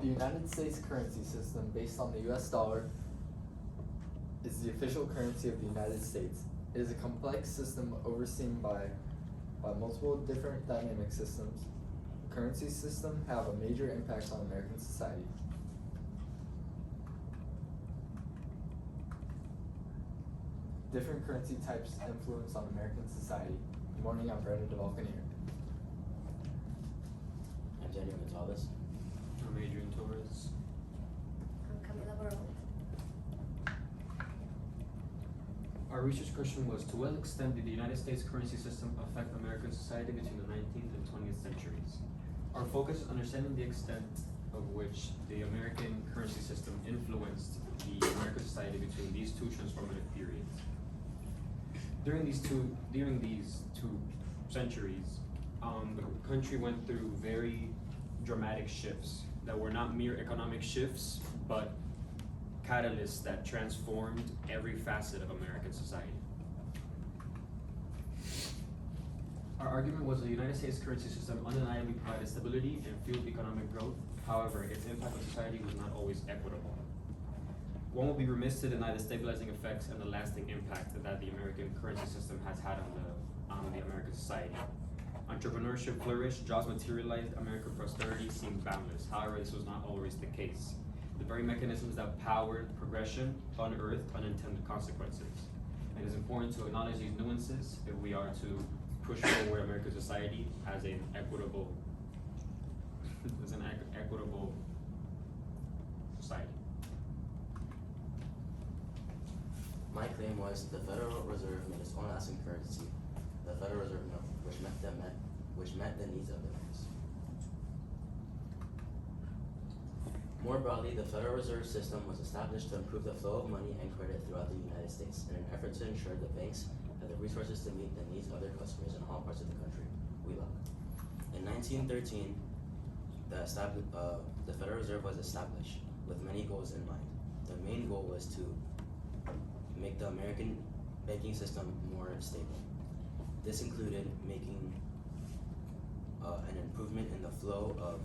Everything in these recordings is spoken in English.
The United States currency system, based on the US dollar, is the official currency of the United States. It is a complex system overseen by multiple different dynamic systems. The currency system have a major impact on American society. Different currency types influence on American society. Good morning, I'm Brandon DeValcanier. I'm Daniel Gonzalez. I'm Adrian Torres. I'm Camila Barone. Our research question was, to what extent did the United States currency system affect American society between the 19th and 20th centuries? Our focus is understanding the extent of which the American currency system influenced the American society between these two transformative periods. During these two centuries, the country went through very dramatic shifts that were not mere economic shifts, but catalysts that transformed every facet of American society. Our argument was the United States currency system undeniably provided stability and fueled economic growth. However, its impact on society was not always equitable. One would be remiss to deny the stabilizing effects and the lasting impact that the American currency system has had on the American society. Entrepreneurship flourished, jobs materialized, American prosperity seemed boundless. However, this was not always the case. The very mechanisms that powered progression unearthed unintended consequences. It is important to acknowledge these nuances if we are to push forward American society as an equitable society. My claim was the Federal Reserve made its own lasting currency, the Federal Reserve note, which met the needs of the banks. More broadly, the Federal Reserve System was established to improve the flow of money and credit throughout the United States in an effort to ensure the banks had the resources to meet the needs of their customers in all parts of the country. In 1913, the Federal Reserve was established with many goals in mind. The main goal was to make the American banking system more stable. This included making an improvement in the flow of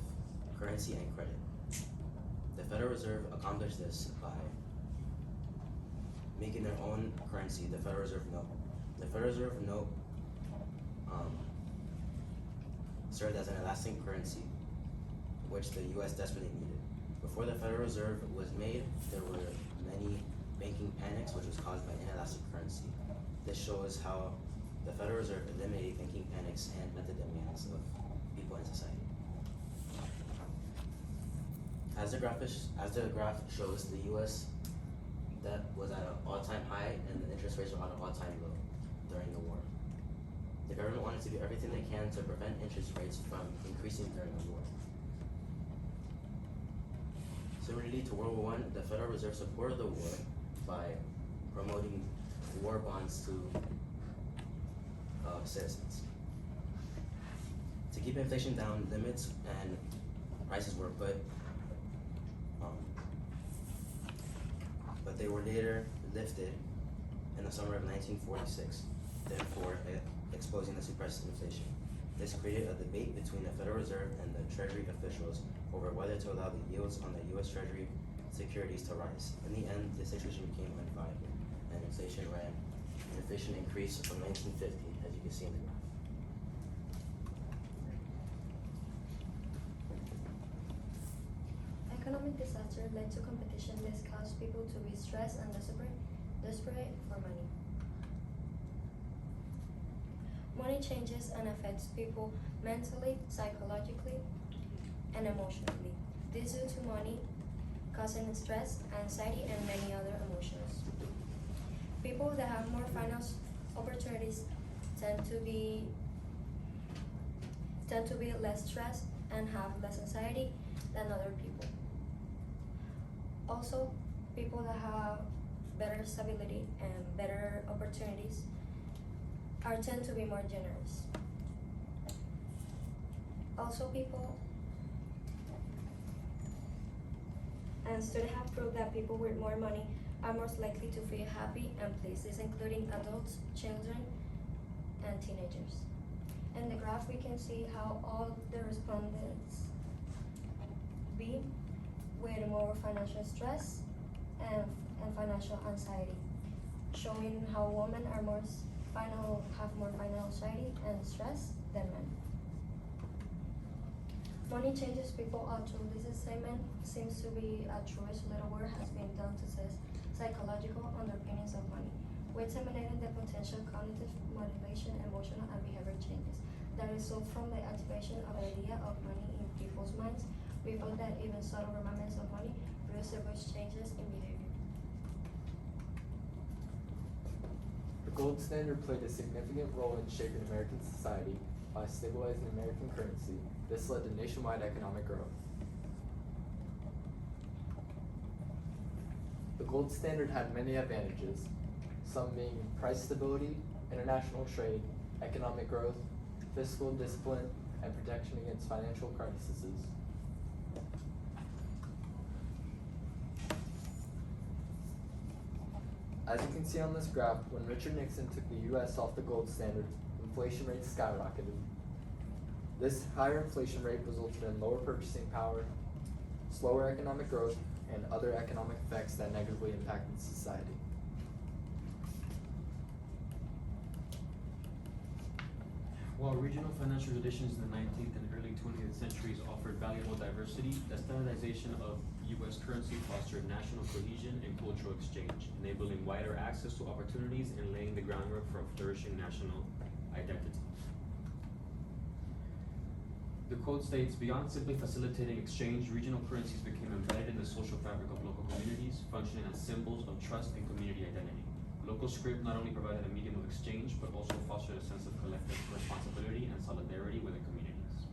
currency and credit. The Federal Reserve accomplished this by making their own currency, the Federal Reserve note. The Federal Reserve note served as an elastic currency, which the U.S. desperately needed. Before the Federal Reserve was made, there were many banking panics, which was caused by inelastic currency. This shows how the Federal Reserve eliminated banking panics and met the demands of people in society. As the graph shows, the U.S. debt was at an all-time high and the interest rates were at an all-time low during the war. The government wanted to do everything they can to prevent interest rates from increasing during the war. Similarly to World War I, the Federal Reserve supported the war by promoting war bonds to citizens. To keep inflation down, limits and prices were put, but they were later lifted in the summer of 1946, therefore exposing the suppressed inflation. This created a debate between the Federal Reserve and the Treasury officials over whether to allow the yields on the U.S. Treasury securities to rise. In the end, the situation became unviable, and inflation increased from 1950, as you can see in the graph. Economic disaster led to competition. This caused people to be stressed and desperate for money. Money changes and affects people mentally, psychologically, and emotionally. This due to money causing stress, anxiety, and many other emotions. People that have more financial opportunities tend to be less stressed and have less anxiety than other people. Also, people that have better stability and better opportunities tend to be more generous. Also, people and studies have proved that people with more money are most likely to feel happy and pleased, this including adults, children, and teenagers. In the graph, we can see how all the respondents B more financial stress and financial anxiety, showing how women are have more financial anxiety and stress than men. Money changes people outlook. This statement seems to be a choice. Little work has been done to test psychological underpinnings of money. We examined the potential cognitive motivation, emotional, and behavior changes that result from the activation of the idea of money in people's minds. We found that even subtle remembrance of money produces serious changes in behavior. The gold standard played a significant role in shaping American society by stabilizing American currency. This led to nationwide economic growth. The gold standard had many advantages, some being price stability, international trade, economic growth, fiscal discipline, and protection against financial crises. As you can see on this graph, when Richard Nixon took the U.S. off the gold standard, inflation rates skyrocketed. This higher inflation rate resulted in lower purchasing power, slower economic growth, and other economic effects that negatively impacted society. While regional financial traditions in the 19th and early 20th centuries offered valuable diversity, the standardization of U.S. currency fostered national cohesion and cultural exchange, enabling wider access to opportunities and laying the groundwork for a flourishing national identity. The quote states, beyond simply facilitating exchange, regional currencies became embedded in the social fabric of local communities, functioning as symbols of trust and community identity. Local script not only provided a medium of exchange, but also fostered a sense of collective responsibility and solidarity within communities.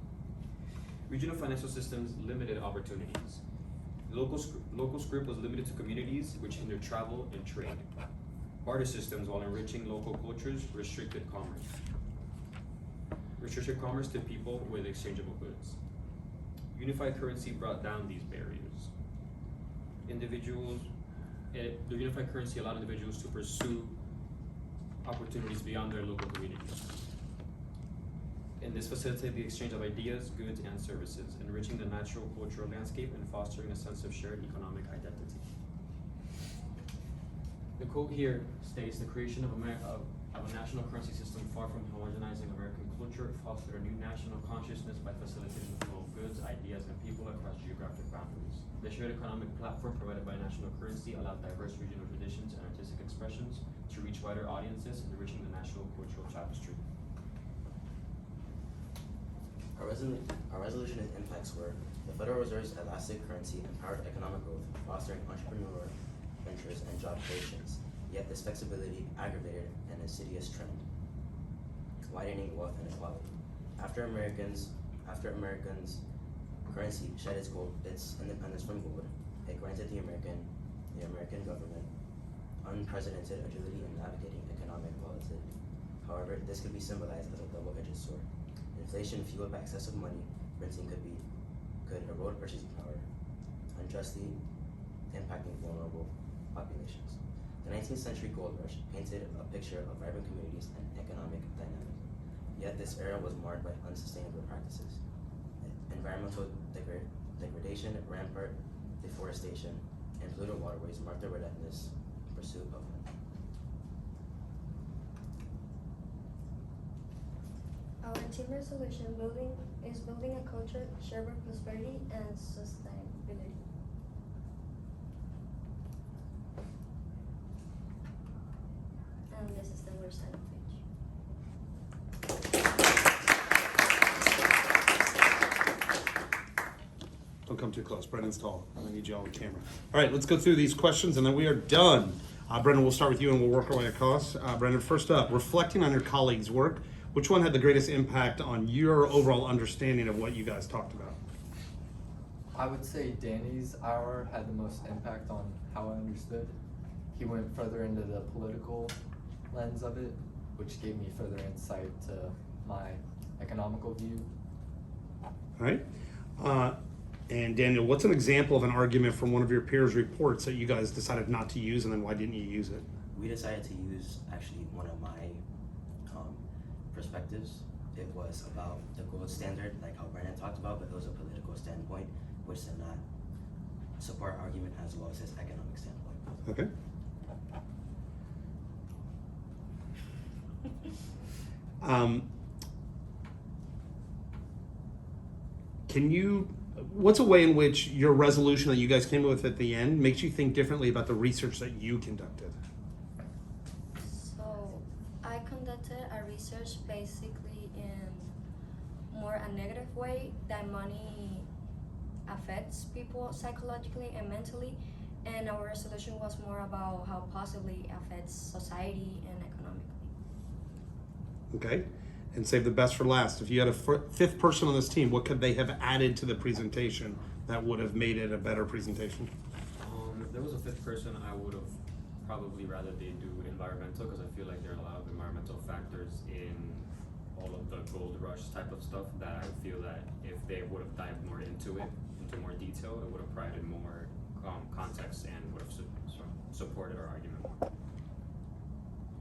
Regional financial systems limited opportunities. Local script was limited to communities, which hindered travel and trade. Barter systems, while enriching local cultures, restricted commerce to people with exchangeable goods. Unified currency brought down these barriers. The unified currency allowed individuals to pursue opportunities beyond their local communities. And this facilitated the exchange of ideas, goods, and services, enriching the natural cultural landscape and fostering a sense of shared economic identity. The quote here states, the creation of a national currency system far from homogenizing American culture fostered a new national consciousness by facilitating the flow of goods, ideas, and people across geographic boundaries. The shared economic platform provided by national currency allowed diverse regional traditions and artistic expressions to reach wider audiences, enriching the national cultural tapestry. Our resolution and impacts were the Federal Reserve's elastic currency empowered economic growth, fostering entrepreneurial ventures and job creations. Yet this flexibility aggravated an insidious trend, widening wealth inequality. After Americans' currency shed its independence from gold, it granted the American government unprecedented agility in navigating economic volatility. However, this could be symbolized as a double-edged sword. Inflation fueled by excessive money printing could erode purchasing power, unjustly impacting vulnerable populations. The 19th century gold rush painted a picture of vibrant communities and economic dynamism. Yet this era was marred by unsustainable practices. Environmental degradation, rampart deforestation, and polluted waterways marked the relentless pursuit of money. Our team resolution is building a culture shared with prosperity and sustainability. And this is the other side of the page. Don't come too close. Brendan's tall. I need you all on camera. All right, let's go through these questions and then we are done. Brendan, we'll start with you and we'll work our way across. Brendan, first up, reflecting on your colleagues' work, which one had the greatest impact on your overall understanding of what you guys talked about? I would say Danny's hour had the most impact on how I understood. He went further into the political lens of it, which gave me further insight to my economical view. All right. And Daniel, what's an example of an argument from one of your peers' reports that you guys decided not to use, and then why didn't you use it? We decided to use actually one of my perspectives. It was about the gold standard, like how Brandon talked about, but it was a political standpoint, which did not support our argument as well as his economic standpoint. Okay. What's a way in which your resolution that you guys came up with at the end makes you think differently about the research that you conducted? So I conducted a research basically in more a negative way that money affects people psychologically and mentally, and our solution was more about how possibly affects society and economically. Okay. And save the best for last. If you had a fifth person on this team, what could they have added to the presentation that would have made it a better presentation? If there was a fifth person, I would have probably rather they do environmental, because I feel like there are a lot of environmental factors in all of the gold rush type of stuff that I feel that if they would have dived more into it, into more detail, it would have provided more context and would have supported our argument more.